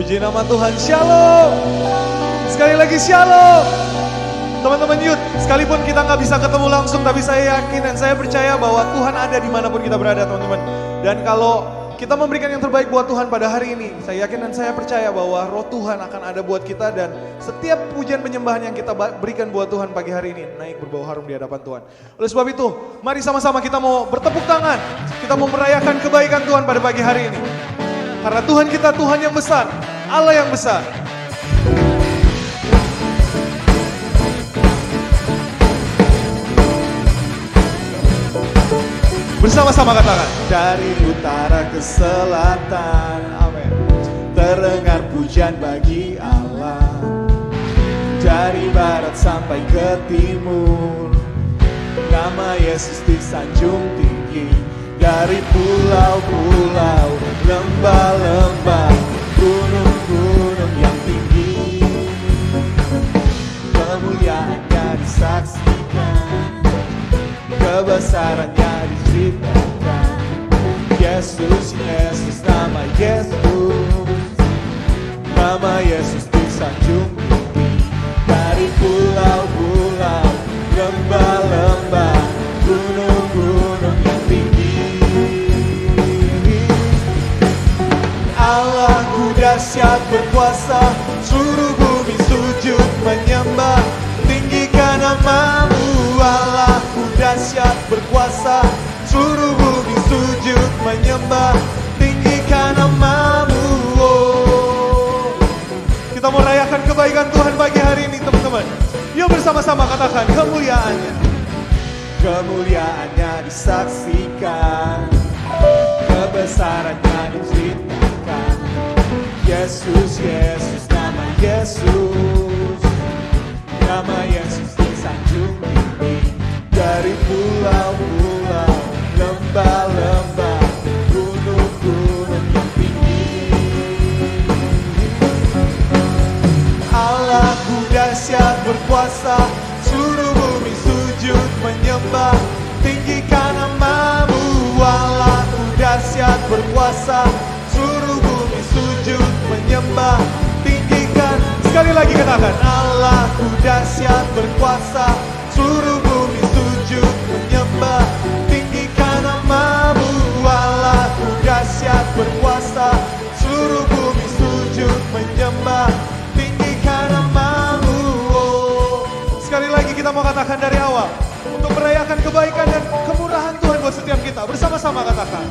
Puji nama Tuhan, shalom. Sekali lagi shalom. Teman-teman youth, sekalipun kita nggak bisa ketemu langsung, tapi saya yakin dan saya percaya bahwa Tuhan ada dimanapun kita berada, teman-teman. Dan kalau kita memberikan yang terbaik buat Tuhan pada hari ini, saya yakin dan saya percaya bahwa roh Tuhan akan ada buat kita. Dan setiap pujian penyembahan yang kita berikan buat Tuhan pagi hari ini, naik berbau harum di hadapan Tuhan. Oleh sebab itu, mari sama-sama kita mau bertepuk tangan. Kita mau merayakan kebaikan Tuhan pada pagi hari ini. Karena Tuhan kita Tuhan yang besar, Allah yang besar. Bersama-sama katakan, dari utara ke selatan, amin. Terdengar pujian bagi Allah. Dari barat sampai ke timur, nama Yesus disanjung tinggi. Dari pulau-pulau, lembah-lembah, gunung-gunung yang tinggi, kemuliaannya disaksikan, kebesarannya diceritakan. Yesus, Yesus, nama Yesus, nama Yesus disanjung tinggi. Dari pulau-pulau, lembah-lembah, gunung-gunung yang tinggi, Allahku dahsyat berkuasa, seluruh bumi sujud menyembah. Tinggikan namamu, Allahku dahsyat berkuasa, seluruh bumi sujud menyembah. Tinggikan namamu. Oh. Kita mau rayakan kebaikan Tuhan pagi hari ini, teman-teman. Yuk bersama-sama katakan, kemuliaannya. Kemuliaannya disaksikan, kebesarannya diceritakan. Yesus, Yesus, nama Yesus, nama Yesus disanjung tinggi. Dari pulau-pulau, lembah-lembah, gunung-gunung yang tinggi, Allahku dahsyat berkuasa, seluruh bumi sujud menyembah. Tinggikan namamu, Allahku dahsyat berkuasa, seluruh bumi sujud menyembah. Tinggikan, sekali lagi katakan, Allahku dahsyat berkuasa, seluruh bumi sujud menyembah. Tinggikan namamu, Allahku dahsyat berkuasa, seluruh bumi sujud menyembah. Tinggikan namamu. Oh. Sekali lagi kita mau katakan dari awal, untuk merayakan kebaikan dan kemurahan Tuhan buat setiap kita. Bersama-sama katakan,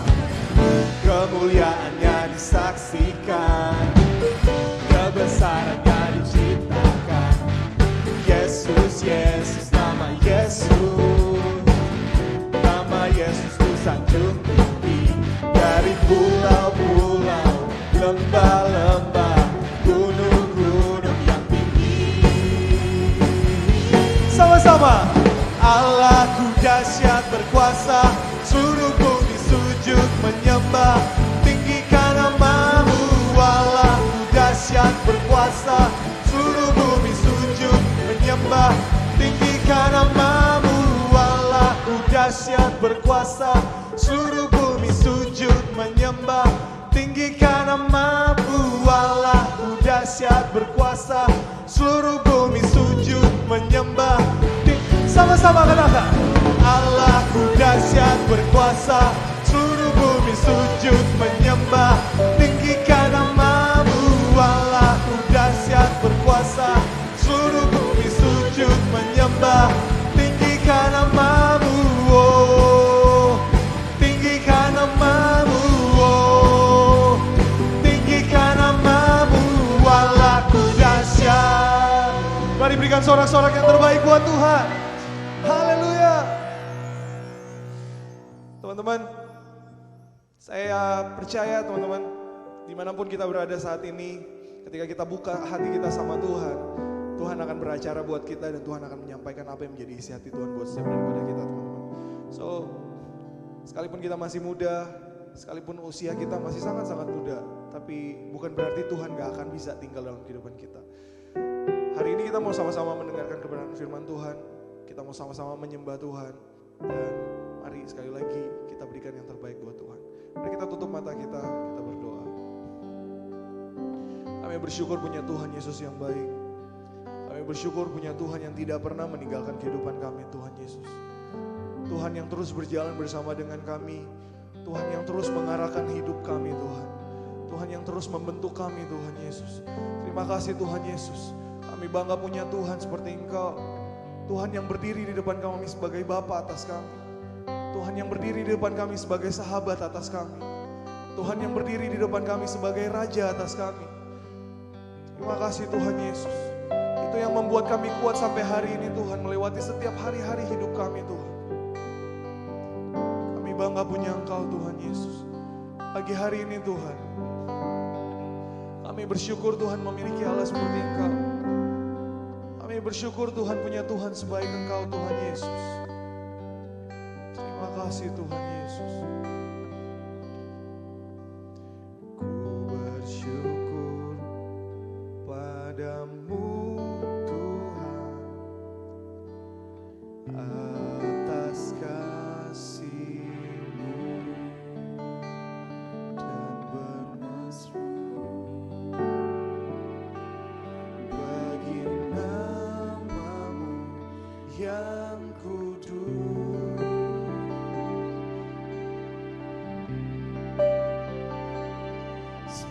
kemuliaannya disaksikan, kebesarannya diceritakan. Yesus, Yesus, nama Yesus, nama Yesus disanjung tinggi. Dari pulau-pulau, lembah-lembah, gunung-gunung yang tinggi, sama-sama. Allahku dahsyat berkuasa, seluruh bumi sujud menyembah. Tinggikan namamu, Allahku dahsyat berkuasa, seluruh bumi sujud menyembah. Tinggikan namamu, Allahku dahsyat berkuasa, seluruh bumi sujud menyembah. Tinggikan namamu, Allahku dahsyat berkuasa, seluruh bumi sujud menyembah. Sama-sama katakan, Allahku dahsyat berkuasa, seluruh bumi sujud menyembah. Tinggikan namamu, Allahku dahsyat berkuasa, seluruh bumi sujud menyembah. Tinggikan namamu, oh. Tinggikan namamu, oh. Tinggikan namamu, Allahku dahsyat. Mari berikan sorak-sorak yang terbaik buat Tuhan. Haleluya. Teman-teman, saya percaya teman-teman, dimanapun kita berada saat ini, ketika kita buka hati kita sama Tuhan, Tuhan akan beracara buat kita dan Tuhan akan menyampaikan apa yang menjadi isi hati Tuhan buat setiap daripada kita, teman-teman. So, sekalipun kita masih muda, sekalipun usia kita masih sangat-sangat muda, tapi bukan berarti Tuhan gak akan bisa tinggal dalam kehidupan kita. Hari ini kita mau sama-sama mendengarkan kebenaran firman Tuhan, kita mau sama-sama menyembah Tuhan, dan mari sekali lagi kita berikan yang terbaik buat Tuhan. Mari kita tutup mata kita berdoa. Kami bersyukur punya Tuhan Yesus yang baik. Kami bersyukur punya Tuhan yang tidak pernah meninggalkan kehidupan kami, Tuhan Yesus. Tuhan yang terus berjalan bersama dengan kami. Tuhan yang terus mengarahkan hidup kami, Tuhan. Tuhan yang terus membentuk kami, Tuhan Yesus. Terima kasih Tuhan Yesus. Kami bangga punya Tuhan seperti Engkau. Tuhan yang berdiri di depan kami sebagai Bapa atas kami. Tuhan yang berdiri di depan kami sebagai sahabat atas kami. Tuhan yang berdiri di depan kami sebagai Raja atas kami. Terima kasih Tuhan Yesus. Itu yang membuat kami kuat sampai hari ini Tuhan, melewati setiap hari-hari hidup kami Tuhan. Kami bangga punya Engkau Tuhan Yesus. Pagi hari ini Tuhan, kami bersyukur Tuhan memiliki Allah seperti Engkau. Kami bersyukur Tuhan punya Tuhan sebaik Engkau Tuhan Yesus. Terima kasih Tuhan Yesus.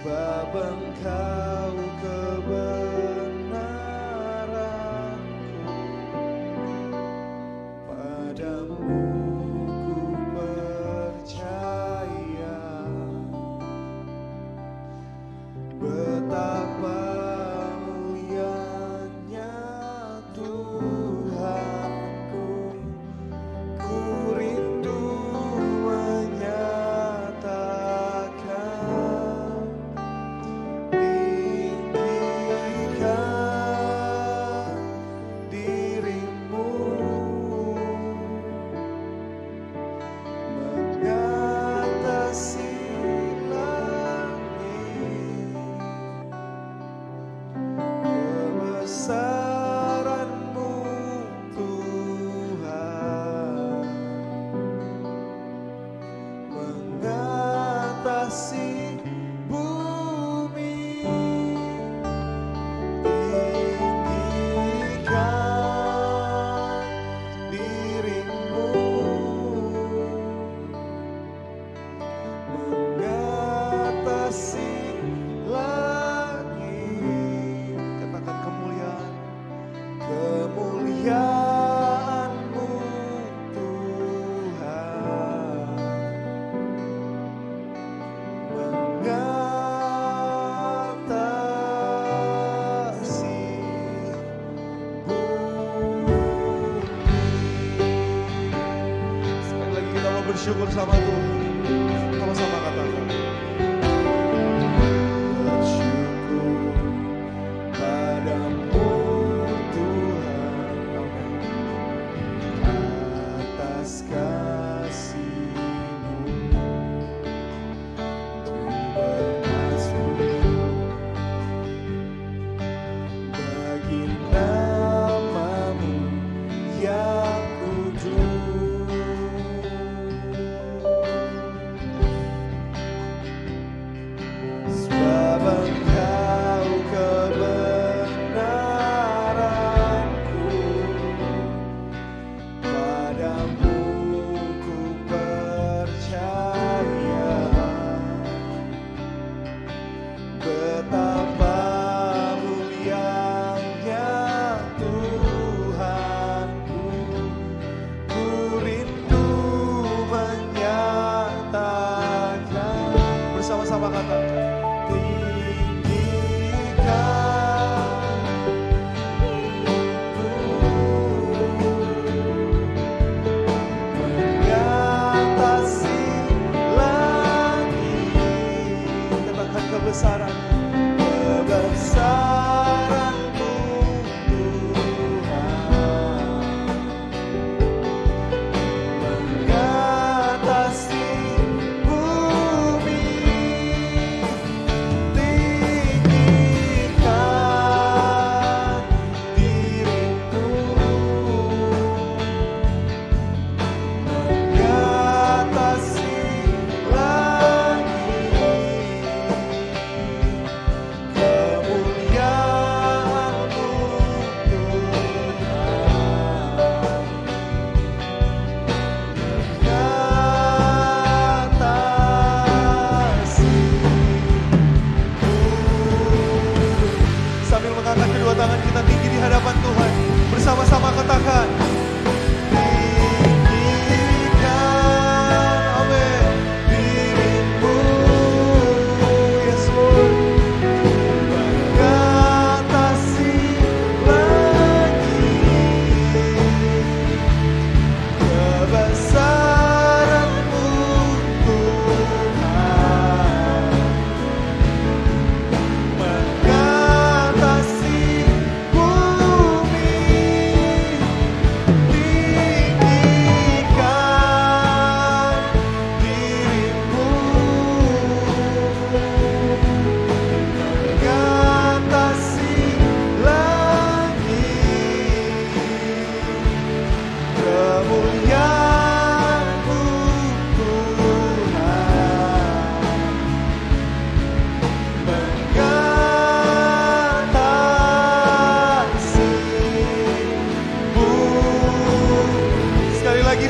Sebab Engkau kebenaranku, padamu ku percaya. Betapa mulianya Tuhanku, ku rindu menyatakan dirimu, mengatasi langit, kebesaranmu Tuhan, mengatasi bumi. Dirimu, mengatasi langit. Katakan kemuliaan-Mu Tuhan, mengatasi bumi. Sekali lagi kita mau bersyukur sama Tuhan. Sama-sama katakan. Bersyukur padamu Tuhan, atas kasih-Mu bermasmur bagi nama-Mu yang kudus.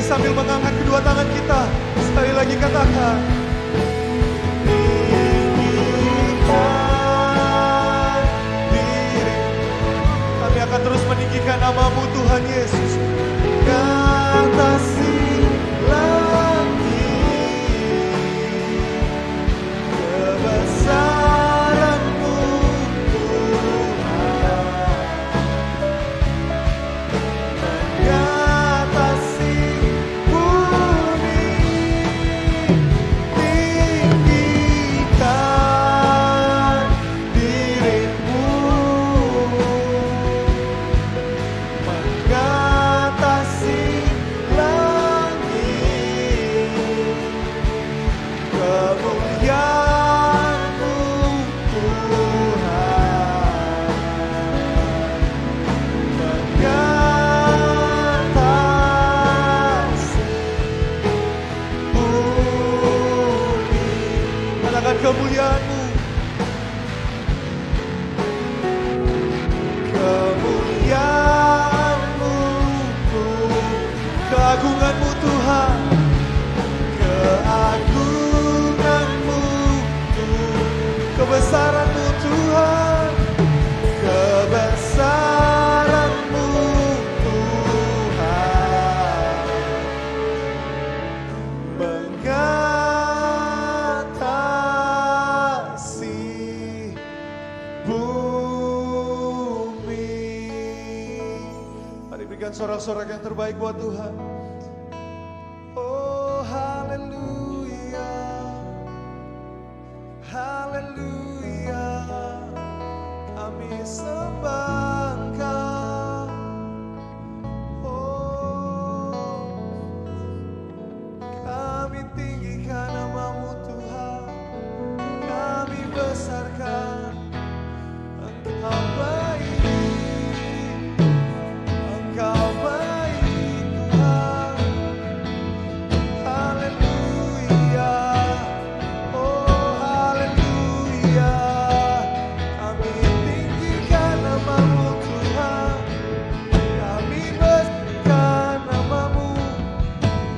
sambil mengangkat kedua tangan kita, sekali lagi katakan, tinggikan diri. Kami akan terus meninggikan nama-Mu Tuhan Yesus. Katasi langit, kebesaran-Mu Tuhan, mengatasi bumi. Tinggikan diri-Mu, mengatasi langit, kemuliaan-Mu Tuhan, mengatasi bumi. Katakan kemuliaan-Mu, kemuliaan-Mu Tuhan, keagungan-Mu Tuhan, keagungan-Mu Tuhan, kebesaran-Mu Tuhan, kebesaran-Mu Tuhan, mengatasi bumi. Mari berikan sorak-sorak yang terbaik buat Tuhan. Oh haleluya, haleluya, kami sembah Engkau. Oh, kami tinggikan nama-Mu Tuhan, kami besarkan Engkau baik, Engkau baik Tuhan. Haleluya, oh haleluya, kami tinggikan nama-Mu Tuhan, kami besarkan nama-Mu.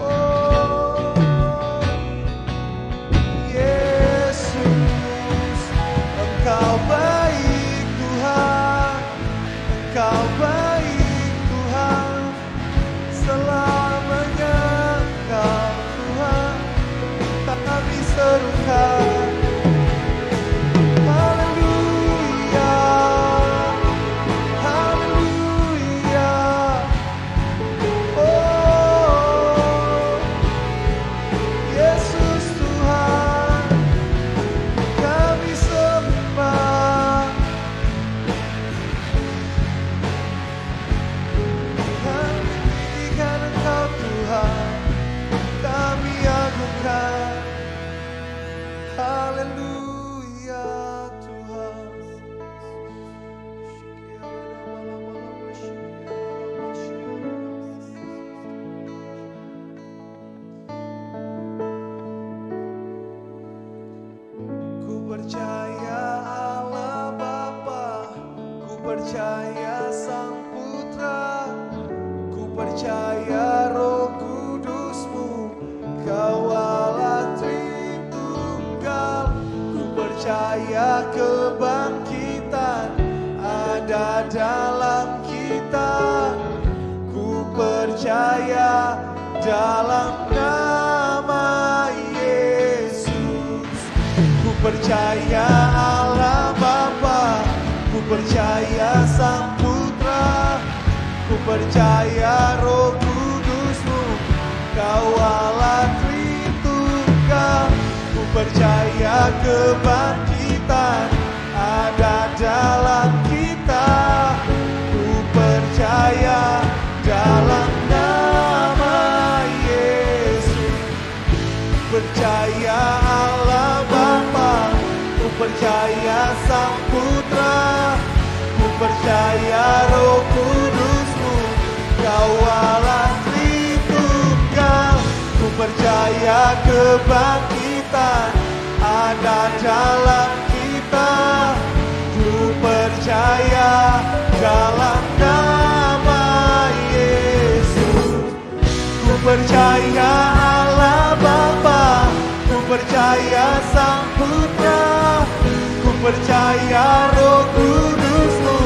Oh Yesus, Engkau baik Tuhan, Engkau baik Tuhan, selamanya Engkau Tuhan, kami serukan. Haleluya, haleluya, oh Yesus Tuhan, kami sembah. Kami tinggikan Engkau Tuhan, kami agungkan. Haleluya Tuhan. Ku percaya Allah Bapa, ku percaya Sang Putra, ku percaya Roh Kudus-Mu, Kau Allah Tritunggal. Ku percaya kebangkitan ada dalam kita, ku percaya dalam nama Yesus. Ku percaya Allah Bapa, ku percaya Sang Putra, ku percaya Roh Kudus-Mu, Kau Allah Tritunggal. Ku percaya kebangkitan ada dalam kita, ku percaya dalam nama Yesus. Percaya Allah Bapa, ku percaya Sang Putra, ku percaya Roh Kudus-Mu, Kau Allah Tritunggal. Ku percaya kebangkitan ada dalam kita, ku percaya dalam nama Yesus. Ku percaya percaya Allah Bapa, ku percaya Sang Putra, ku percaya Roh Kudus-Mu,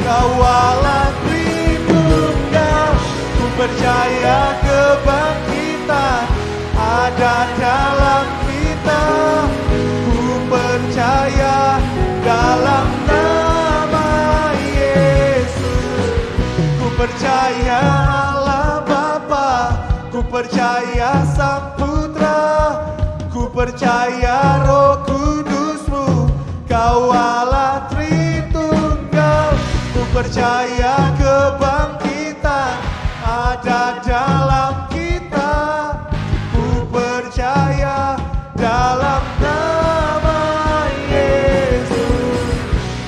Kawalan Tritunggal. Ku percaya kebangkitan ada dalam kita, ku percaya dalam nama Yesus. Ku percaya Allah Bapa, ku percaya Sang Putra, ku percaya Roh Kudus-Mu, Kawalan Tritunggal. Ku percaya kebangkitan ada dalam kita, ku percaya dalam nama Yesus.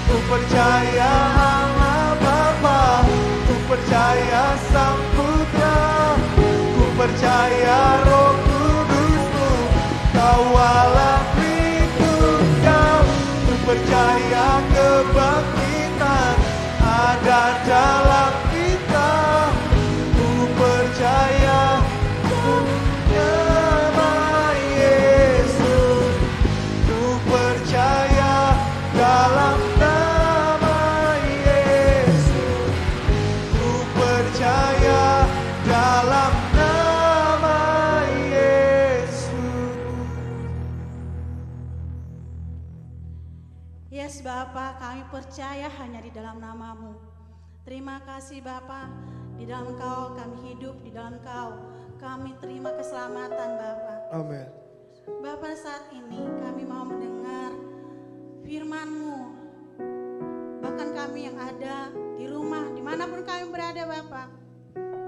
Ku percaya Allah Bapa, ku percaya Sang Putra, ku percaya Roh Kudus-Mu, Kawalan Tritunggal. Ku percaya kebangkitan ada dalam kita, ku percaya nama Yesus. Ku percaya dalam nama Yesus. Ku percaya dalam nama Yesus. Yes Bapa, kami percaya hanya di dalam nama-Mu. Terima kasih Bapa, di dalam Engkau kami hidup, di dalam Engkau kami terima keselamatan Bapa. Amin. Bapa, saat ini kami mau mendengar firman-Mu. Bahkan kami yang ada di rumah, dimanapun kami berada Bapa,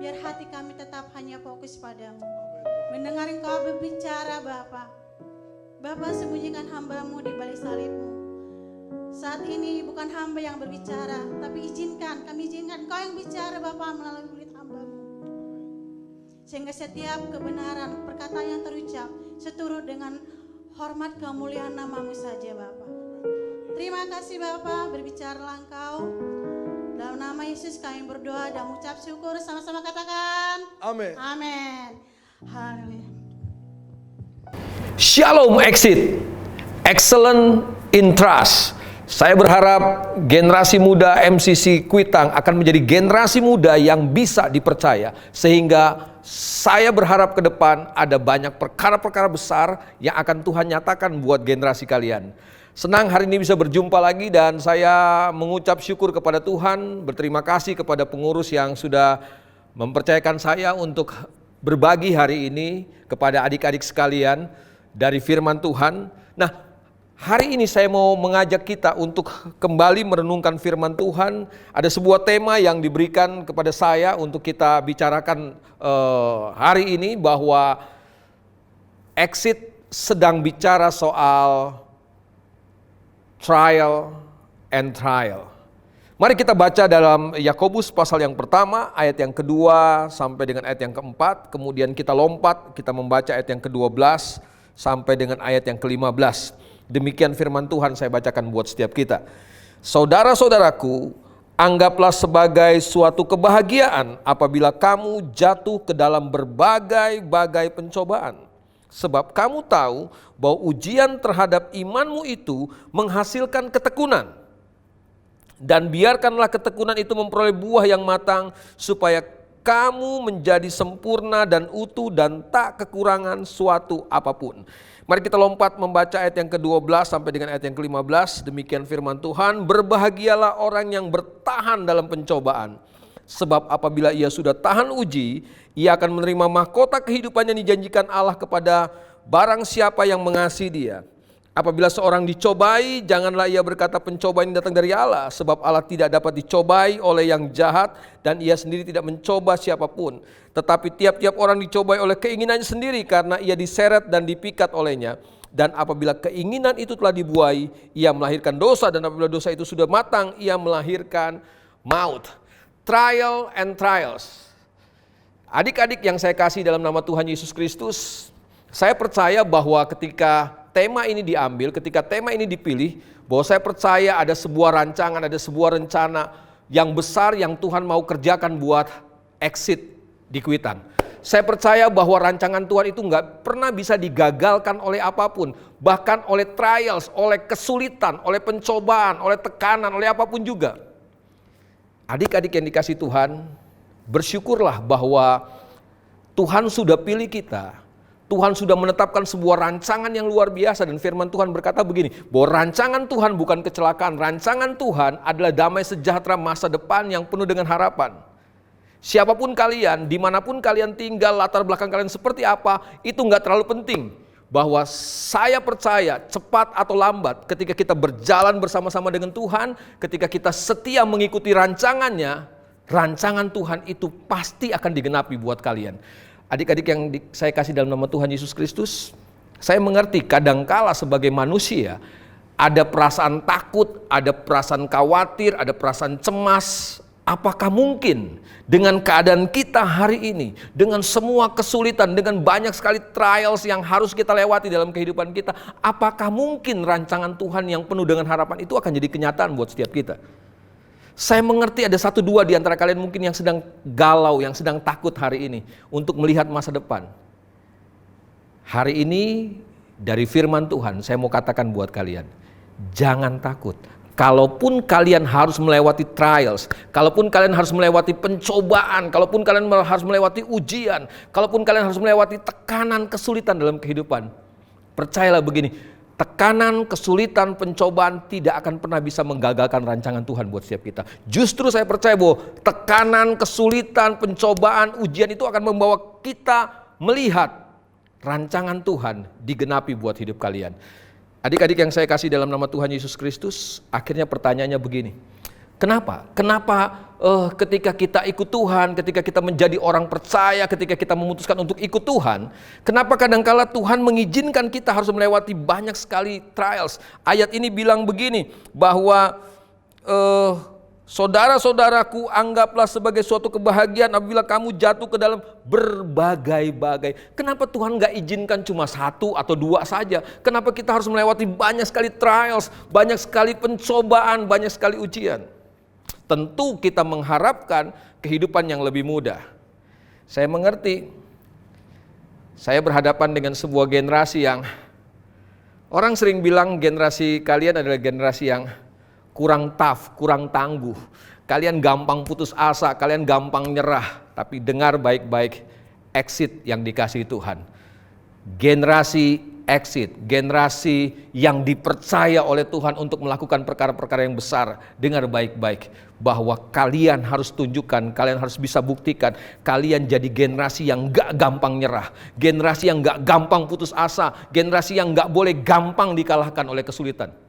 biar hati kami tetap hanya fokus padamu. Mendengar Engkau berbicara Bapa. Bapa, sembunyikan hamba-Mu di balik salib-Mu. Saat ini bukan hamba yang berbicara, tapi kami izinkan Engkau yang bicara Bapa melalui mulut hamba-Mu. Sehingga setiap kebenaran perkataan yang terucap seturut dengan hormat kemuliaan nama-Mu saja Bapa. Terima kasih Bapa, berbicaralah Engkau. Dalam nama Yesus kami berdoa dan mengucap syukur, sama-sama katakan Amin. amin. Haleluya. Shalom Exit, excellent in trust. Saya berharap generasi muda MCC Kuitang akan menjadi generasi muda yang bisa dipercaya. Sehingga saya berharap ke depan ada banyak perkara-perkara besar yang akan Tuhan nyatakan buat generasi kalian. Senang hari ini bisa berjumpa lagi dan saya mengucap syukur kepada Tuhan. Berterima kasih kepada pengurus yang sudah mempercayakan saya untuk berbagi hari ini kepada adik-adik sekalian dari firman Tuhan. Nah, hari ini saya mau mengajak kita untuk kembali merenungkan firman Tuhan. Ada sebuah tema yang diberikan kepada saya untuk kita bicarakan hari ini, bahwa Exit sedang bicara soal trial and trial. Mari kita baca dalam Yakobus pasal yang pertama, ayat yang kedua sampai dengan ayat yang keempat. Kemudian kita lompat, kita membaca ayat yang ke-12 sampai dengan ayat yang ke-15. Demikian firman Tuhan saya bacakan buat setiap kita. Saudara-saudaraku, anggaplah sebagai suatu kebahagiaan apabila kamu jatuh ke dalam berbagai-bagai pencobaan. Sebab kamu tahu bahwa ujian terhadap imanmu itu menghasilkan ketekunan. Dan biarkanlah ketekunan itu memperoleh buah yang matang, supaya kamu menjadi sempurna dan utuh dan tak kekurangan suatu apapun. Mari kita lompat membaca ayat yang ke-12 sampai dengan ayat yang ke-15. Demikian firman Tuhan, berbahagialah orang yang bertahan dalam pencobaan. Sebab apabila ia sudah tahan uji, ia akan menerima mahkota kehidupan yang dijanjikan Allah kepada barang siapa yang mengasihi dia. Apabila seorang dicobai, janganlah ia berkata pencobaan ini datang dari Allah. Sebab Allah tidak dapat dicobai oleh yang jahat, dan ia sendiri tidak mencoba siapapun. Tetapi tiap-tiap orang dicobai oleh keinginannya sendiri, karena ia diseret dan dipikat olehnya. Dan apabila keinginan itu telah dibuai, ia melahirkan dosa. Dan apabila dosa itu sudah matang, ia melahirkan maut. Trial and trials. Adik-adik yang saya kasih dalam nama Tuhan Yesus Kristus, saya percaya bahwa ketika tema ini diambil, ketika tema ini dipilih, bahwa saya percaya ada sebuah rancangan, ada sebuah rencana yang besar yang Tuhan mau kerjakan buat Exit di Kuitang. Saya percaya bahwa rancangan Tuhan itu nggak pernah bisa digagalkan oleh apapun. Bahkan oleh trials, oleh kesulitan, oleh pencobaan, oleh tekanan, oleh apapun juga. Adik-adik yang dikasih Tuhan, bersyukurlah bahwa Tuhan sudah pilih kita. Tuhan sudah menetapkan sebuah rancangan yang luar biasa, dan firman Tuhan berkata begini, bahwa rancangan Tuhan bukan kecelakaan, rancangan Tuhan adalah damai sejahtera masa depan yang penuh dengan harapan. Siapapun kalian, dimanapun kalian tinggal, latar belakang kalian seperti apa, itu nggak terlalu penting. Bahwa saya percaya cepat atau lambat ketika kita berjalan bersama-sama dengan Tuhan, ketika kita setia mengikuti rancangannya, rancangan Tuhan itu pasti akan digenapi buat kalian. Adik-adik yang saya kasih dalam nama Tuhan Yesus Kristus, saya mengerti kadangkala sebagai manusia ada perasaan takut, ada perasaan khawatir, ada perasaan cemas. Apakah mungkin dengan keadaan kita hari ini, dengan semua kesulitan, dengan banyak sekali trials yang harus kita lewati dalam kehidupan kita, apakah mungkin rancangan Tuhan yang penuh dengan harapan itu akan jadi kenyataan buat setiap kita? Saya mengerti ada 1-2 di antara kalian mungkin yang sedang galau, yang sedang takut hari ini untuk melihat masa depan. Hari ini dari firman Tuhan saya mau katakan buat kalian, jangan takut. Kalaupun kalian harus melewati trials, kalaupun kalian harus melewati pencobaan, kalaupun kalian harus melewati ujian, kalaupun kalian harus melewati tekanan, kesulitan dalam kehidupan, percayalah begini, tekanan, kesulitan, pencobaan tidak akan pernah bisa menggagalkan rancangan Tuhan buat setiap kita. Justru saya percaya bahwa tekanan, kesulitan, pencobaan, ujian itu akan membawa kita melihat rancangan Tuhan digenapi buat hidup kalian. Adik-adik yang saya kasih dalam nama Tuhan Yesus Kristus, akhirnya pertanyaannya begini. Kenapa? Ketika kita ikut Tuhan, ketika kita menjadi orang percaya, ketika kita memutuskan untuk ikut Tuhan, kenapa kadangkala Tuhan mengizinkan kita harus melewati banyak sekali trials? Ayat ini bilang begini, bahwa saudara-saudaraku, anggaplah sebagai suatu kebahagiaan apabila kamu jatuh ke dalam berbagai-bagai. Kenapa Tuhan gak izinkan cuma 1 atau 2 saja? Kenapa kita harus melewati banyak sekali trials, banyak sekali pencobaan, banyak sekali ujian? Tentu kita mengharapkan kehidupan yang lebih mudah. Saya mengerti, saya berhadapan dengan sebuah generasi yang orang sering bilang generasi kalian adalah generasi yang kurang tough, kurang tangguh. Kalian gampang putus asa, kalian gampang nyerah. Tapi dengar baik-baik, exit yang dikasih Tuhan. Generasi exit, generasi yang dipercaya oleh Tuhan untuk melakukan perkara-perkara yang besar. Dengar baik-baik bahwa kalian harus tunjukkan, kalian harus bisa buktikan, kalian jadi generasi yang gak gampang nyerah, generasi yang gak gampang putus asa, generasi yang gak boleh gampang dikalahkan oleh kesulitan.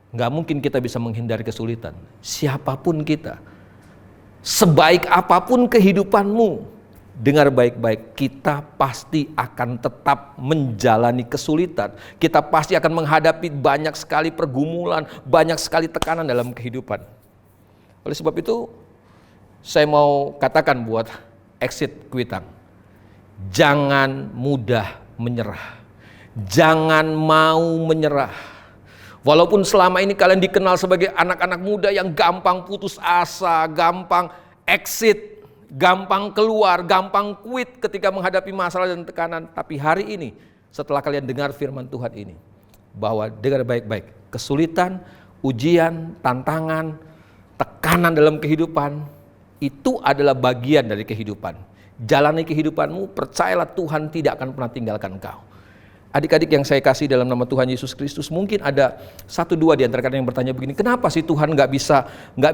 Gak mungkin kita bisa menghindari kesulitan, siapapun kita, sebaik apapun kehidupanmu. Dengar baik-baik, kita pasti akan tetap menjalani kesulitan. Kita pasti akan menghadapi banyak sekali pergumulan, banyak sekali tekanan dalam kehidupan. Oleh sebab itu, saya mau katakan buat exit Kuitang, jangan mudah menyerah. Jangan mau menyerah. Walaupun selama ini kalian dikenal sebagai anak-anak muda yang gampang putus asa, gampang exit, gampang keluar, gampang quit ketika menghadapi masalah dan tekanan. Tapi hari ini setelah kalian dengar firman Tuhan ini, bahwa dengar baik-baik, kesulitan, ujian, tantangan, tekanan dalam kehidupan itu adalah bagian dari kehidupan. Jalani kehidupanmu, percayalah Tuhan tidak akan pernah tinggalkan engkau. Adik-adik yang saya kasih dalam nama Tuhan Yesus Kristus, mungkin ada 1-2 di antara kalian yang bertanya begini, kenapa sih Tuhan nggak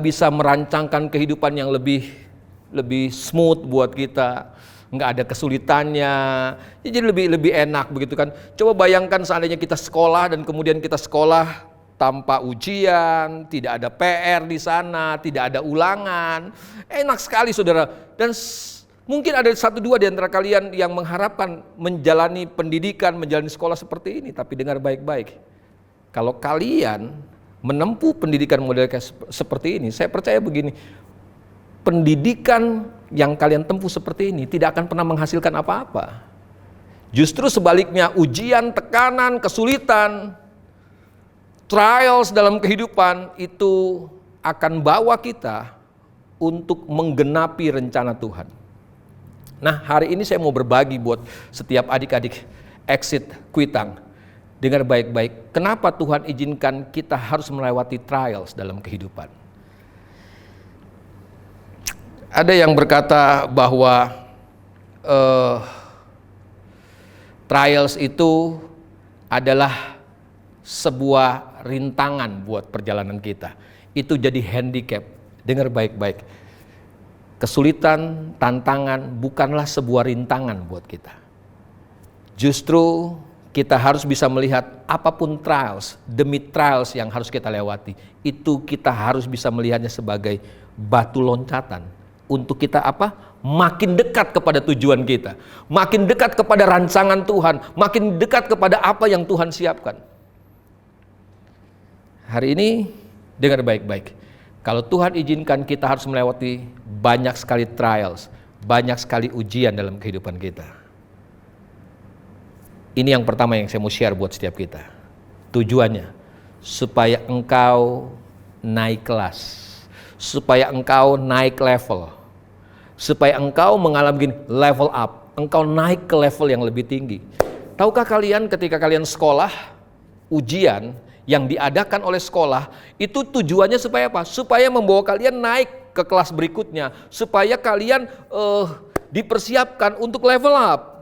bisa merancangkan kehidupan yang lebih smooth buat kita, nggak ada kesulitannya, jadi lebih enak begitu kan? Coba bayangkan seandainya kita sekolah dan kemudian kita sekolah tanpa ujian, tidak ada PR di sana, tidak ada ulangan, enak sekali saudara. Dan mungkin ada 1-2 di antara kalian yang mengharapkan menjalani pendidikan, menjalani sekolah seperti ini, tapi dengar baik-baik, kalau kalian menempuh pendidikan model seperti ini, saya percaya begini, pendidikan yang kalian tempuh seperti ini tidak akan pernah menghasilkan apa-apa. Justru sebaliknya, ujian, tekanan, kesulitan, trials dalam kehidupan itu akan bawa kita untuk menggenapi rencana Tuhan. Nah, hari ini saya mau berbagi buat setiap adik-adik exit Kuitang. Dengar baik-baik, kenapa Tuhan izinkan kita harus melewati trials dalam kehidupan. Ada yang berkata bahwa trials itu adalah sebuah rintangan buat perjalanan kita. Itu jadi handicap. Dengar baik-baik. Kesulitan, tantangan bukanlah sebuah rintangan buat kita. Justru kita harus bisa melihat apapun trials, demi trials yang harus kita lewati, itu kita harus bisa melihatnya sebagai batu loncatan untuk kita apa? Makin dekat kepada tujuan kita, makin dekat kepada rancangan Tuhan, makin dekat kepada apa yang Tuhan siapkan. Hari ini dengar baik-baik. Kalau Tuhan izinkan kita harus melewati banyak sekali trials, banyak sekali ujian dalam kehidupan kita. Ini yang pertama yang saya mau share buat setiap kita. Tujuannya supaya engkau naik kelas, supaya engkau naik level, supaya engkau mengalami level up, engkau naik ke level yang lebih tinggi. Tahukah kalian ketika kalian sekolah, ujian yang diadakan oleh sekolah itu tujuannya supaya apa? Supaya membawa kalian naik ke kelas berikutnya, supaya kalian dipersiapkan untuk level up.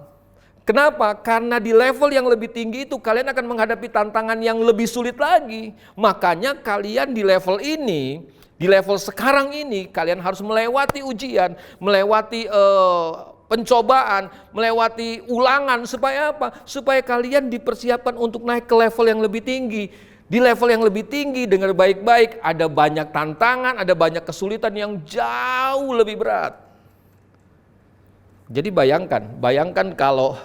Kenapa? Karena di level yang lebih tinggi itu kalian akan menghadapi tantangan yang lebih sulit lagi. Makanya kalian di level ini, di level sekarang ini kalian harus melewati ujian, melewati pencobaan, melewati ulangan. Supaya apa? Supaya kalian dipersiapkan untuk naik ke level yang lebih tinggi. Di level yang lebih tinggi, dengar baik-baik, ada banyak tantangan, ada banyak kesulitan yang jauh lebih berat. Jadi bayangkan kalau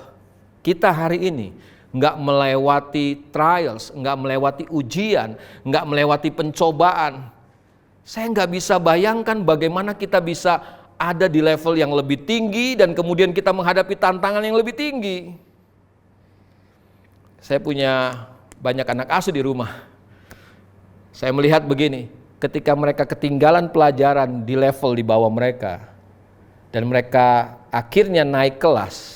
kita hari ini nggak melewati trials, nggak melewati ujian, nggak melewati pencobaan. Saya nggak bisa bayangkan bagaimana kita bisa ada di level yang lebih tinggi dan kemudian kita menghadapi tantangan yang lebih tinggi. Saya punya banyak anak asuh di rumah. Saya melihat begini, ketika mereka ketinggalan pelajaran di level di bawah mereka dan mereka akhirnya naik kelas,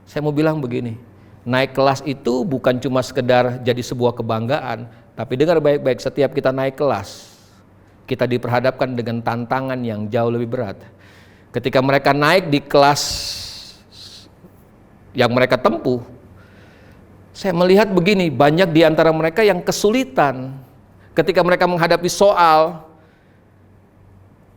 saya mau bilang begini, naik kelas itu bukan cuma sekedar jadi sebuah kebanggaan, tapi dengar baik-baik, setiap kita naik kelas, kita diperhadapkan dengan tantangan yang jauh lebih berat. Ketika mereka naik di kelas yang mereka tempuh, saya melihat begini, banyak di antara mereka yang kesulitan ketika mereka menghadapi soal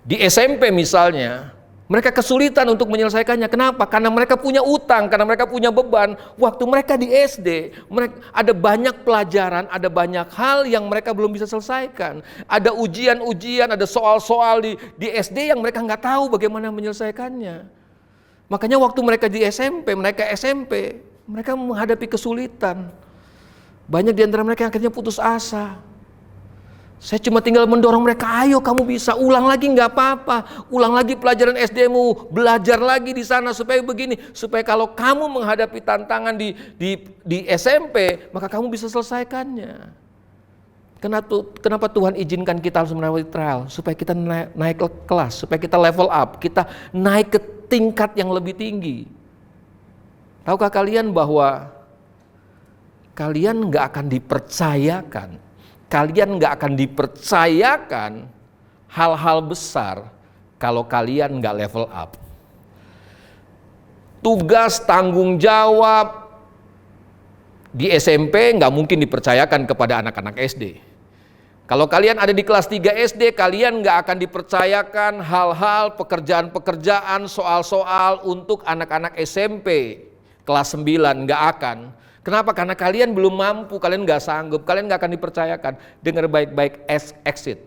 di SMP misalnya, mereka kesulitan untuk menyelesaikannya. Kenapa? Karena mereka punya utang, karena mereka punya beban. Waktu mereka di SD, mereka ada banyak pelajaran, ada banyak hal yang mereka belum bisa selesaikan. Ada ujian-ujian, ada soal-soal di SD yang mereka nggak tahu bagaimana menyelesaikannya. Makanya waktu mereka di SMP, mereka menghadapi kesulitan. Banyak di antara mereka yang akhirnya putus asa. Saya cuma tinggal mendorong mereka, ayo kamu bisa, ulang lagi nggak apa-apa. Ulang lagi pelajaran SD-mu, belajar lagi di sana supaya begini. Supaya kalau kamu menghadapi tantangan di SMP, maka kamu bisa selesaikannya. Kenapa Tuhan izinkan kita harus melewati trial? Supaya kita naik kelas, supaya kita level up, kita naik ke tingkat yang lebih tinggi. Tahukah kalian bahwa kalian nggak akan dipercayakan hal-hal besar kalau kalian nggak level up. Tugas tanggung jawab di SMP nggak mungkin dipercayakan kepada anak-anak SD. Kalau kalian ada di kelas 3 SD, kalian nggak akan dipercayakan hal-hal, pekerjaan-pekerjaan, soal-soal untuk anak-anak SMP. Kelas 9 nggak akan. Kenapa? Karena kalian belum mampu, kalian nggak sanggup, kalian nggak akan dipercayakan. Dengar baik-baik, exit,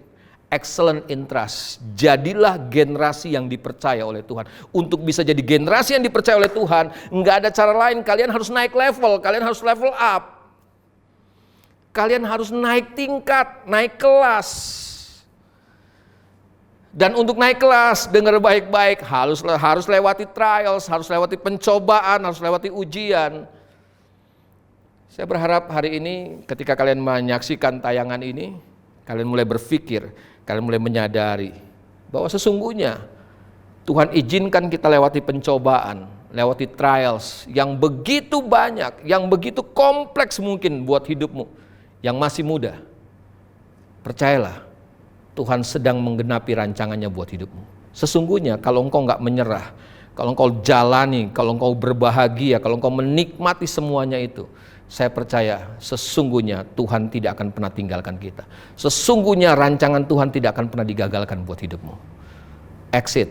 excellent in trust. Jadilah generasi yang dipercaya oleh Tuhan. Untuk bisa jadi generasi yang dipercaya oleh Tuhan, nggak ada cara lain. Kalian harus naik level, kalian harus level up. Kalian harus naik tingkat, naik kelas. Dan untuk naik kelas, dengar baik-baik, harus lewati trials, harus lewati pencobaan, harus lewati ujian. Saya berharap hari ini ketika kalian menyaksikan tayangan ini, kalian mulai berpikir, kalian mulai menyadari bahwa sesungguhnya Tuhan izinkan kita lewati pencobaan, lewati trials yang begitu banyak, yang begitu kompleks mungkin buat hidupmu yang masih muda. Percayalah, Tuhan sedang menggenapi rancangannya buat hidupmu. Sesungguhnya kalau engkau nggak menyerah, kalau engkau jalani, kalau engkau berbahagia, kalau engkau menikmati semuanya itu, saya percaya sesungguhnya Tuhan tidak akan pernah tinggalkan kita. Sesungguhnya rancangan Tuhan tidak akan pernah digagalkan buat hidupmu. Exit,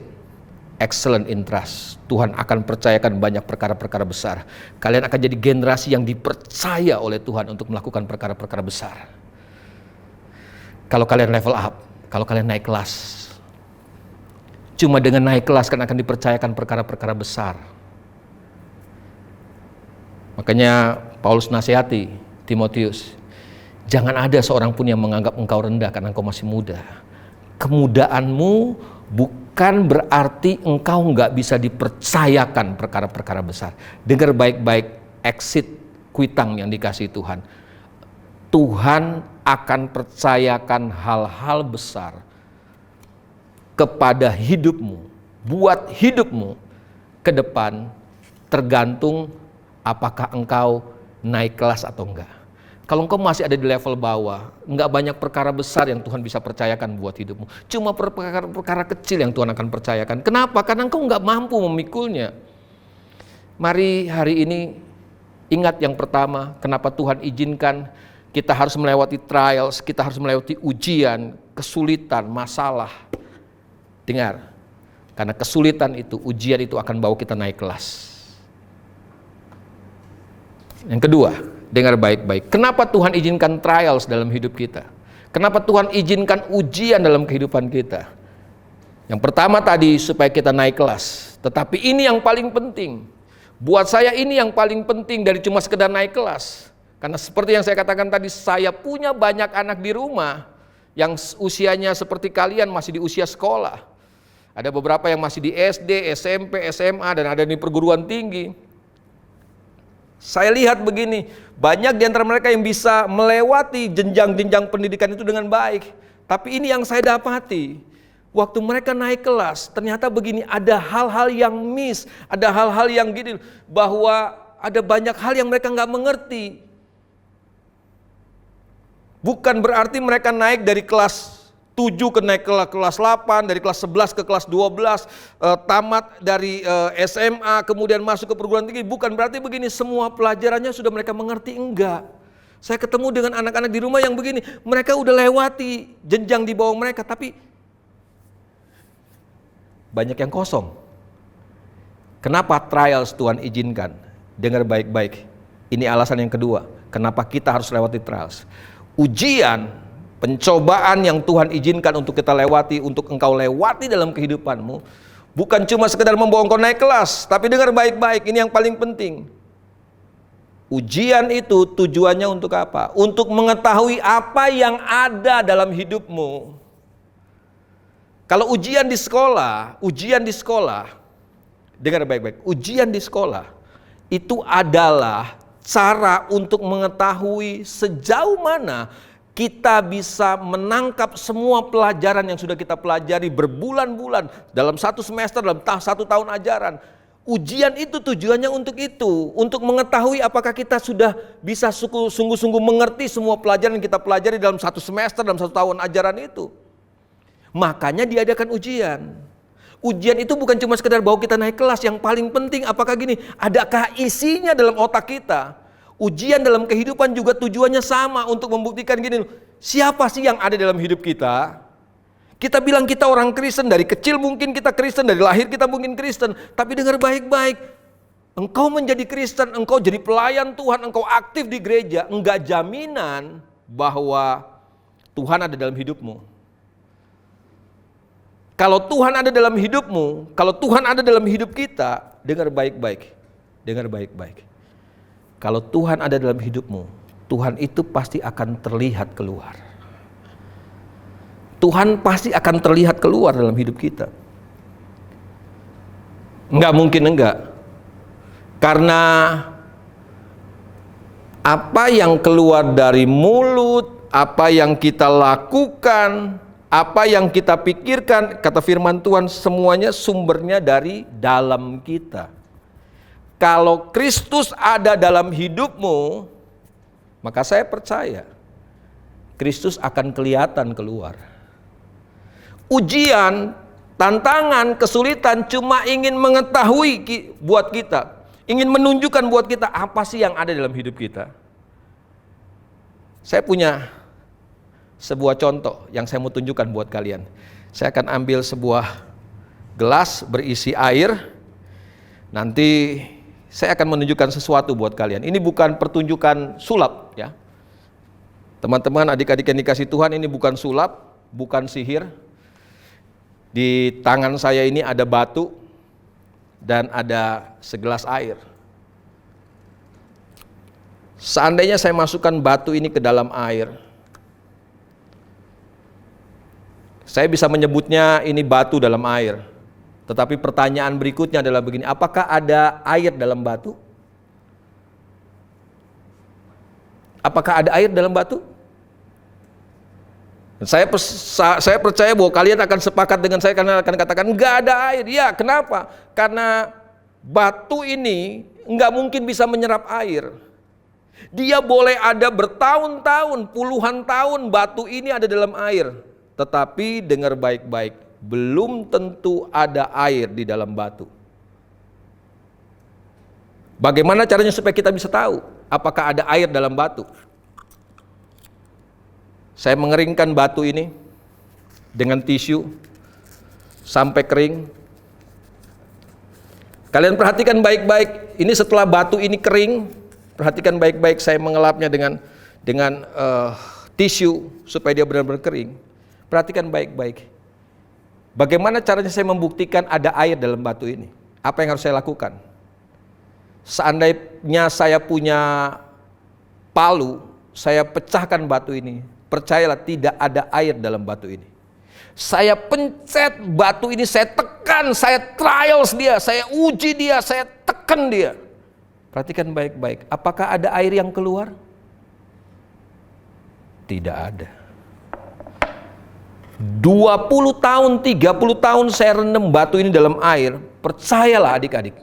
excellent in trust. Tuhan akan percayakan banyak perkara-perkara besar. Kalian akan jadi generasi yang dipercaya oleh Tuhan untuk melakukan perkara-perkara besar. Kalau kalian level up, kalau kalian naik kelas. Cuma dengan naik kelas kan akan dipercayakan perkara-perkara besar. Makanya Paulus nasihati Timotius, jangan ada seorang pun yang menganggap engkau rendah karena engkau masih muda. Kemudaanmu bukan berarti engkau nggak bisa dipercayakan perkara-perkara besar. Dengar baik-baik exit kuitang yang dikasih Tuhan. Tuhan akan percayakan hal-hal besar kepada hidupmu, buat hidupmu ke depan, tergantung apakah engkau naik kelas atau enggak. Kalau engkau masih ada di level bawah, enggak banyak perkara besar yang Tuhan bisa percayakan buat hidupmu. Cuma perkara-perkara kecil yang Tuhan akan percayakan. Kenapa? Karena engkau enggak mampu memikulnya. Mari hari ini ingat yang pertama, kenapa Tuhan izinkan kita harus melewati trials, kita harus melewati ujian, kesulitan, masalah. Dengar, karena kesulitan itu, ujian itu akan bawa kita naik kelas. Yang kedua, dengar baik-baik. Kenapa Tuhan izinkan trials dalam hidup kita? Kenapa Tuhan izinkan ujian dalam kehidupan kita? Yang pertama tadi supaya kita naik kelas. Tetapi ini yang paling penting. Buat saya ini yang paling penting dari cuma sekedar naik kelas. Karena seperti yang saya katakan tadi, saya punya banyak anak di rumah yang usianya seperti kalian masih di usia sekolah. Ada beberapa yang masih di SD, SMP, SMA, dan ada di perguruan tinggi. Saya lihat begini, banyak di antara mereka yang bisa melewati jenjang-jenjang pendidikan itu dengan baik. Tapi ini yang saya dapati, waktu mereka naik kelas, ternyata begini, ada hal-hal yang miss, ada hal-hal yang gini, bahwa ada banyak hal yang mereka nggak mengerti. Bukan berarti mereka naik dari kelas 7 ke naik ke kelas 8, dari kelas 11 ke kelas 12, tamat dari SMA, kemudian masuk ke perguruan tinggi. Bukan berarti begini, semua pelajarannya sudah mereka mengerti, enggak. Saya ketemu dengan anak-anak di rumah yang begini, mereka udah lewati jenjang di bawah mereka, tapi banyak yang kosong. Kenapa trials Tuhan izinkan? Dengar baik-baik, ini alasan yang kedua, kenapa kita harus lewati trials. Ujian, pencobaan yang Tuhan izinkan untuk kita lewati, untuk engkau lewati dalam kehidupanmu, bukan cuma sekedar membawa engkau naik kelas, tapi dengar baik-baik, ini yang paling penting. Ujian itu tujuannya untuk apa? Untuk mengetahui apa yang ada dalam hidupmu. Kalau ujian di sekolah, dengar baik-baik, ujian di sekolah itu adalah cara untuk mengetahui sejauh mana kita bisa menangkap semua pelajaran yang sudah kita pelajari berbulan-bulan dalam satu semester, dalam satu tahun ajaran. Ujian itu tujuannya untuk itu, untuk mengetahui apakah kita sudah bisa sungguh-sungguh mengerti semua pelajaran yang kita pelajari dalam satu semester, dalam satu tahun ajaran itu. Makanya diadakan ujian. Ujian itu bukan cuma sekedar bawa kita naik kelas, yang paling penting apakah gini, adakah isinya dalam otak kita? Ujian dalam kehidupan juga tujuannya sama, untuk membuktikan gini, siapa sih yang ada dalam hidup kita? Kita bilang kita orang Kristen, dari kecil mungkin kita Kristen, dari lahir kita mungkin Kristen, tapi dengar baik-baik, engkau menjadi Kristen, engkau jadi pelayan Tuhan, engkau aktif di gereja, enggak jaminan bahwa Tuhan ada dalam hidupmu. Kalau Tuhan ada dalam hidupmu, kalau Tuhan ada dalam hidup kita, dengar baik-baik, dengar baik-baik. Kalau Tuhan ada dalam hidupmu, Tuhan itu pasti akan terlihat keluar. Tuhan pasti akan terlihat keluar dalam hidup kita. Enggak mungkin enggak. Karena apa yang keluar dari mulut, apa yang kita lakukan, Apa yang kita pikirkan, kata firman Tuhan, semuanya sumbernya dari dalam kita. Kalau Kristus ada dalam hidupmu, maka saya percaya Kristus akan kelihatan keluar. Ujian, tantangan, kesulitan cuma ingin mengetahui buat kita, ingin menunjukkan buat kita apa sih yang ada dalam hidup kita. Saya punya sebuah contoh yang saya mau tunjukkan buat kalian. Saya akan ambil sebuah gelas berisi air. Nanti saya akan menunjukkan sesuatu buat kalian. Ini bukan pertunjukan sulap ya. Teman-teman, adik-adik yang dikasih Tuhan, ini bukan sulap, bukan sihir. Di tangan saya ini ada batu dan ada segelas air. Seandainya saya masukkan batu ini ke dalam air, saya bisa menyebutnya ini batu dalam air. Tetapi pertanyaan berikutnya adalah begini, apakah ada air dalam batu? Apakah ada air dalam batu? Saya percaya bahwa kalian akan sepakat dengan saya karena akan katakan nggak ada air. Ya, kenapa? Karena batu ini nggak mungkin bisa menyerap air. Dia boleh ada bertahun-tahun, puluhan tahun batu ini ada dalam air. Tetapi dengar baik-baik, belum tentu ada air di dalam batu. Bagaimana caranya supaya kita bisa tahu apakah ada air dalam batu? Saya mengeringkan batu ini dengan tisu sampai kering. Kalian perhatikan baik-baik, ini setelah batu ini kering, perhatikan baik-baik, saya mengelapnya dengan tisu supaya dia benar-benar kering. Perhatikan baik-baik. Bagaimana caranya saya membuktikan ada air dalam batu ini? Apa yang harus saya lakukan? Seandainya saya punya palu, saya pecahkan batu ini. Percayalah, tidak ada air dalam batu ini. Saya pencet batu ini, saya tekan, saya trials dia, saya uji dia, saya tekan dia. Perhatikan baik-baik, apakah ada air yang keluar? Tidak ada. 20 tahun, 30 tahun saya rendam batu ini dalam air. Percayalah adik-adik,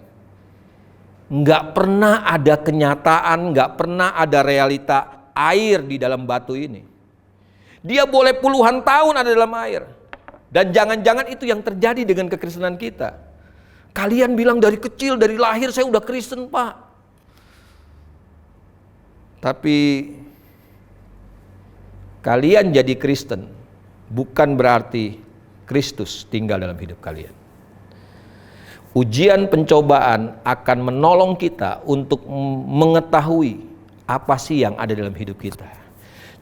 nggak pernah ada kenyataan, nggak pernah ada realita air di dalam batu ini. Dia boleh puluhan tahun ada dalam air. Dan jangan-jangan itu yang terjadi dengan kekristenan kita. Kalian bilang dari kecil, dari lahir saya udah Kristen, Pak. Tapi kalian jadi Kristen bukan berarti Kristus tinggal dalam hidup kalian. Ujian pencobaan akan menolong kita untuk mengetahui apa sih yang ada dalam hidup kita.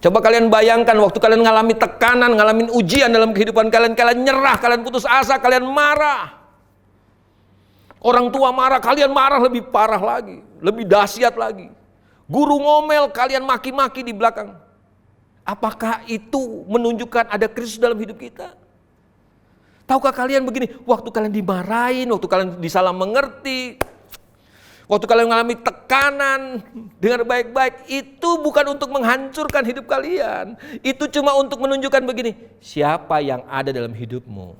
Coba kalian bayangkan waktu kalian ngalami tekanan, ngalamin ujian dalam kehidupan kalian, kalian nyerah, kalian putus asa, kalian marah. Orang tua marah, kalian marah lebih parah lagi, lebih dahsyat lagi. Guru ngomel, kalian maki-maki di belakang. Apakah itu menunjukkan ada Kristus dalam hidup kita? Tahukah kalian begini, waktu kalian dimarahin, waktu kalian disalah mengerti, waktu kalian mengalami tekanan, dengar baik-baik, itu bukan untuk menghancurkan hidup kalian. Itu cuma untuk menunjukkan begini, siapa yang ada dalam hidupmu.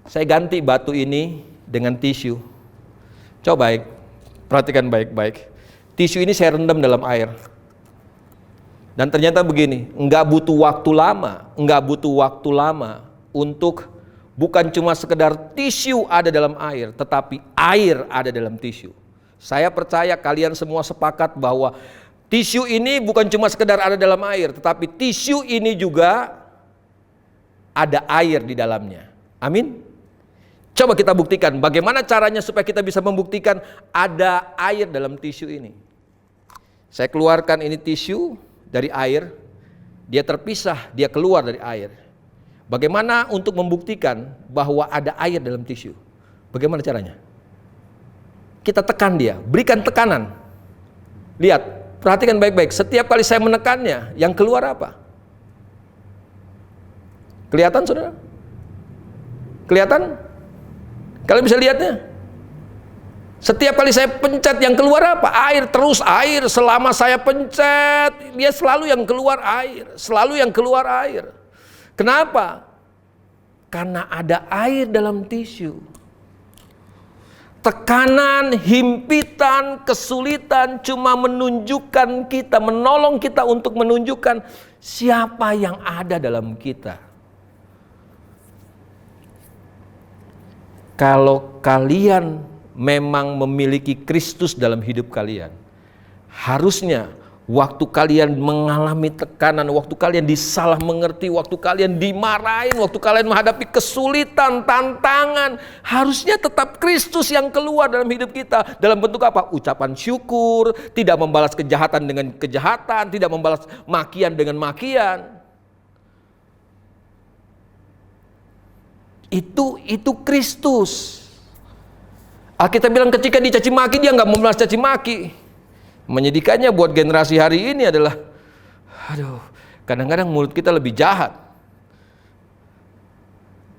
Saya ganti batu ini dengan tisu. Coba baik, perhatikan baik-baik. Tisu ini saya rendam dalam air. Dan ternyata begini, enggak butuh waktu lama untuk bukan cuma sekedar tisu ada dalam air, tetapi air ada dalam tisu. Saya percaya kalian semua sepakat bahwa tisu ini bukan cuma sekedar ada dalam air, tetapi tisu ini juga ada air di dalamnya. Amin. Coba kita buktikan bagaimana caranya supaya kita bisa membuktikan ada air dalam tisu ini. Saya keluarkan ini tisu dari air, dia terpisah, dia keluar dari air. Bagaimana untuk membuktikan bahwa ada air dalam tisu? Bagaimana caranya? Kita tekan dia, berikan tekanan. Lihat, perhatikan baik-baik. Setiap kali saya menekannya, yang keluar apa? Kelihatan, saudara? Kelihatan? Kalian bisa lihatnya? Setiap kali saya pencet, yang keluar apa? Air, terus air. Selama saya pencet, dia selalu yang keluar air. Selalu yang keluar air. Kenapa? Karena ada air dalam tisu. Tekanan, himpitan, kesulitan cuma menunjukkan kita, menolong kita untuk menunjukkan siapa yang ada dalam kita. Kalau kalian memang memiliki Kristus dalam hidup kalian, harusnya waktu kalian mengalami tekanan, waktu kalian disalah mengerti, waktu kalian dimarahin, waktu kalian menghadapi kesulitan, tantangan, harusnya tetap Kristus yang keluar dalam hidup kita. Dalam bentuk apa? Ucapan syukur, tidak membalas kejahatan dengan kejahatan, tidak membalas makian dengan makian. Itu Kristus. Alkitab bilang ketika dicaci maki, dia nggak membalas caci maki. Menyedihkannya buat generasi hari ini adalah, kadang-kadang mulut kita lebih jahat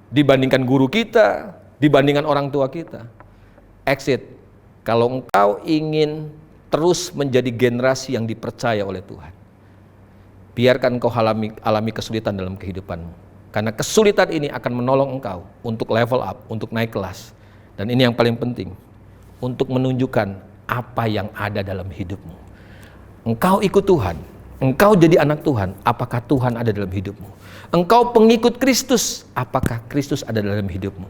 dibandingkan guru kita, dibandingkan orang tua kita. Exit. Kalau engkau ingin terus menjadi generasi yang dipercaya oleh Tuhan, biarkan engkau alami kesulitan dalam kehidupanmu. Karena kesulitan ini akan menolong engkau untuk level up, untuk naik kelas. Dan ini yang paling penting, untuk menunjukkan apa yang ada dalam hidupmu. Engkau ikut Tuhan, engkau jadi anak Tuhan, apakah Tuhan ada dalam hidupmu? Engkau pengikut Kristus, apakah Kristus ada dalam hidupmu?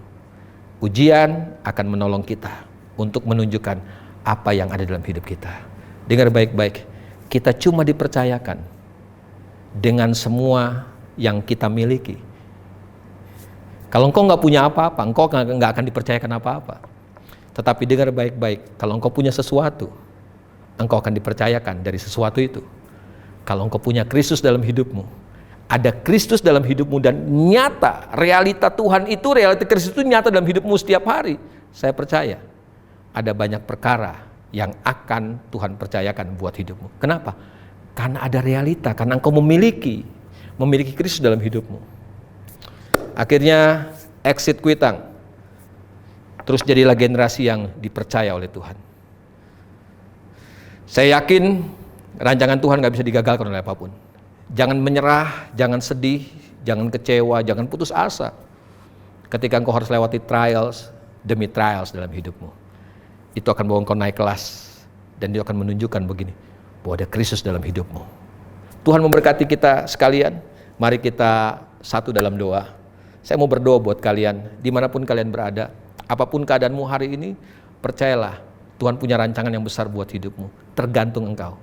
Ujian akan menolong kita untuk menunjukkan apa yang ada dalam hidup kita. Dengar baik-baik, kita cuma dipercayakan dengan semua yang kita miliki. Kalau engkau nggak punya apa-apa, engkau nggak akan dipercayakan apa-apa. Tetapi dengar baik-baik, kalau engkau punya sesuatu, engkau akan dipercayakan dari sesuatu itu. Kalau engkau punya Kristus dalam hidupmu, ada Kristus dalam hidupmu dan nyata, realita Tuhan itu, realita Kristus itu nyata dalam hidupmu setiap hari. Saya percaya, ada banyak perkara yang akan Tuhan percayakan buat hidupmu. Kenapa? Karena ada realita, karena engkau memiliki Kristus dalam hidupmu. Akhirnya exit kuitang. Terus jadilah generasi yang dipercaya oleh Tuhan. Saya yakin rancangan Tuhan gak bisa digagalkan oleh apapun. Jangan menyerah, jangan sedih, jangan kecewa, jangan putus asa. Ketika engkau harus lewati trials demi trials dalam hidupmu, itu akan bawa engkau naik kelas. Dan dia akan menunjukkan begini, bahwa ada Kristus dalam hidupmu. Tuhan memberkati kita sekalian. Mari kita satu dalam doa. Saya mau berdoa buat kalian, dimanapun kalian berada. Apapun keadaanmu hari ini, percayalah Tuhan punya rancangan yang besar buat hidupmu. Tergantung engkau.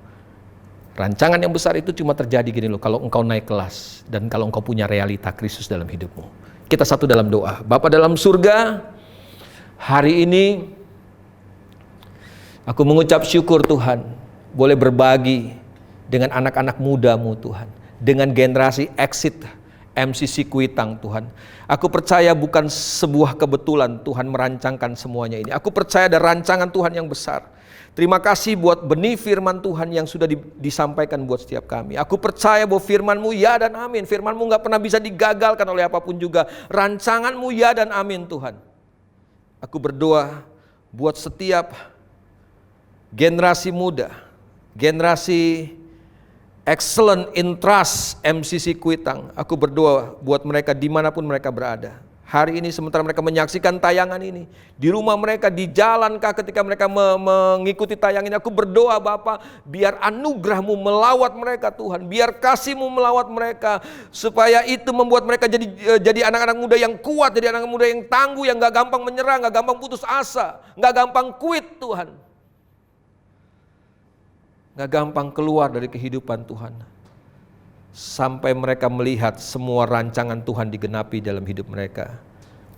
Rancangan yang besar itu cuma terjadi gini loh, kalau engkau naik kelas dan kalau engkau punya realita Kristus dalam hidupmu. Kita satu dalam doa. Bapa dalam surga, hari ini aku mengucap syukur Tuhan, boleh berbagi dengan anak-anak mudamu Tuhan, dengan generasi exit MCC Kuitang Tuhan. Aku percaya bukan sebuah kebetulan Tuhan merancangkan semuanya ini. Aku percaya ada rancangan Tuhan yang besar. Terima kasih buat benih firman Tuhan yang sudah disampaikan buat setiap kami. Aku percaya bahwa firman-Mu ya dan amin. Firman-Mu gak pernah bisa digagalkan oleh apapun juga. Rancangan-Mu ya dan amin Tuhan. Aku berdoa buat setiap generasi muda, generasi excellent in trust MCC Kuitang. Aku berdoa buat mereka dimanapun mereka berada. Hari ini sementara mereka menyaksikan tayangan ini, di rumah mereka, di jalan kah ketika mereka mengikuti tayangan ini, aku berdoa Bapa, biar anugerah-Mu melawat mereka Tuhan, biar kasih-Mu melawat mereka, supaya itu membuat mereka jadi anak-anak muda yang kuat, jadi anak-anak muda yang tangguh, yang gak gampang menyerah, gak gampang putus asa, gak gampang quit Tuhan. Gak gampang keluar dari kehidupan Tuhan. Sampai mereka melihat semua rancangan Tuhan digenapi dalam hidup mereka.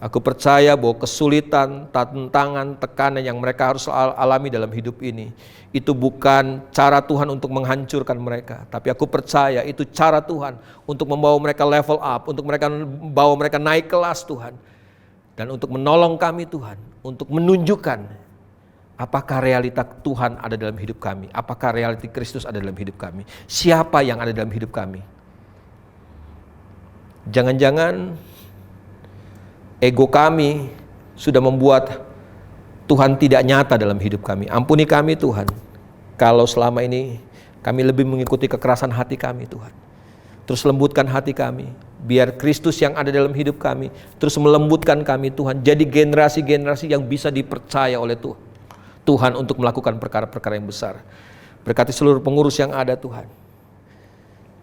Aku percaya bahwa kesulitan, tantangan, tekanan yang mereka harus alami dalam hidup ini, itu bukan cara Tuhan untuk menghancurkan mereka. Tapi aku percaya itu cara Tuhan untuk membawa mereka level up, untuk membawa mereka naik kelas Tuhan. Dan untuk menolong kami Tuhan, untuk menunjukkan apakah realita Tuhan ada dalam hidup kami? Apakah realita Kristus ada dalam hidup kami? Siapa yang ada dalam hidup kami? Jangan-jangan ego kami sudah membuat Tuhan tidak nyata dalam hidup kami. Ampuni kami Tuhan, kalau selama ini kami lebih mengikuti kekerasan hati kami Tuhan. Terus lembutkan hati kami, Biar Kristus yang ada dalam hidup kami terus melembutkan kami Tuhan. Jadi generasi-generasi yang bisa dipercaya oleh Tuhan untuk melakukan perkara-perkara yang besar. Berkati seluruh pengurus yang ada Tuhan.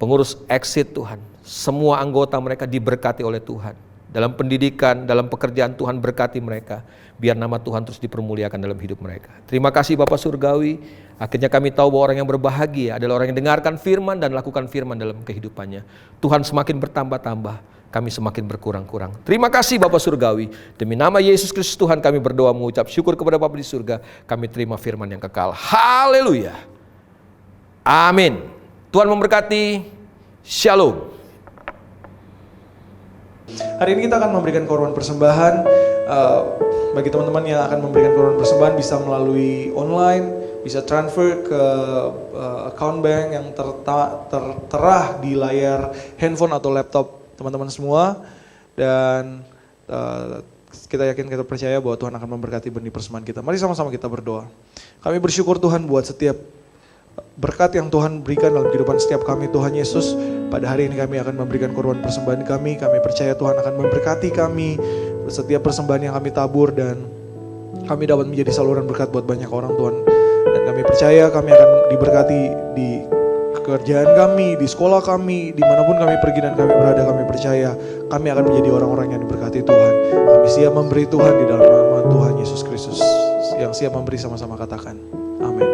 Pengurus Exit Tuhan. Semua anggota mereka diberkati oleh Tuhan. Dalam pendidikan, dalam pekerjaan Tuhan berkati mereka. Biar nama Tuhan terus dipermuliakan dalam hidup mereka. Terima kasih Bapak Surgawi. Akhirnya kami tahu bahwa orang yang berbahagia adalah orang yang dengarkan firman dan lakukan firman dalam kehidupannya. Tuhan semakin bertambah-tambah, kami semakin berkurang-kurang. Terima kasih Bapak Surgawi. Demi nama Yesus Kristus Tuhan kami berdoa mengucap syukur kepada Bapa di surga. Kami terima firman yang kekal. Haleluya. Amin. Tuhan memberkati. Shalom. Hari ini kita akan memberikan korban persembahan. Bagi teman-teman yang akan memberikan korban persembahan bisa melalui online, bisa transfer ke account bank yang tertera di layar handphone atau laptop teman-teman semua. Dan kita yakin, kita percaya bahwa Tuhan akan memberkati benih persembahan kita. Mari sama-sama kita berdoa. Kami bersyukur Tuhan buat setiap berkat yang Tuhan berikan dalam kehidupan setiap kami Tuhan Yesus. Pada hari ini kami akan memberikan korban persembahan kami. Kami percaya Tuhan akan memberkati kami setiap persembahan yang kami tabur, dan kami dapat menjadi saluran berkat buat banyak orang Tuhan. Dan kami percaya kami akan diberkati di pekerjaan kami, di sekolah kami, dimanapun kami pergi dan kami berada. Kami percaya kami akan menjadi orang-orang yang diberkati Tuhan. Kami siap memberi Tuhan di dalam nama Tuhan Yesus Kristus. Yang siap memberi sama-sama katakan amin.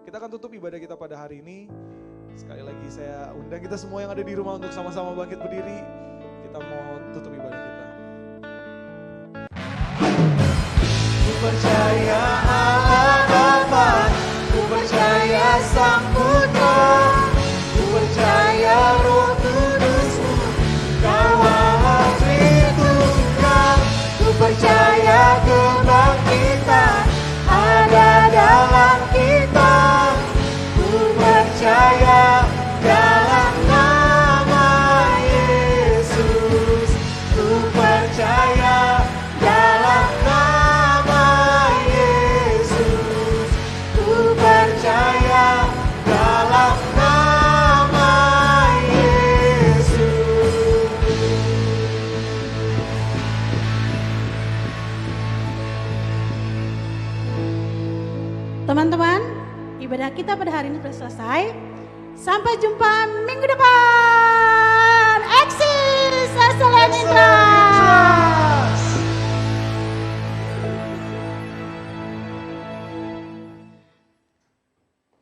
Kita akan tutup ibadah kita pada hari ini. Sekali lagi saya undang kita semua yang ada di rumah untuk sama-sama bangkit berdiri. Kita mau tutup ibadah kita. Ku percaya Allah Bapa, ku percaya Sang Putra, ku percaya Roh Kudus-Mu, Kau Tritunggal. Ku percaya kebangkitan ada dalam kita. Ku percaya dalam nama Yesus. Ku percaya dalam nama Yesus. Ku percaya dalam nama Yesus. Teman-teman, ibadah kita pada hari ini sudah selesai. Sampai jumpa minggu depan. Eksis, Excellent Intra.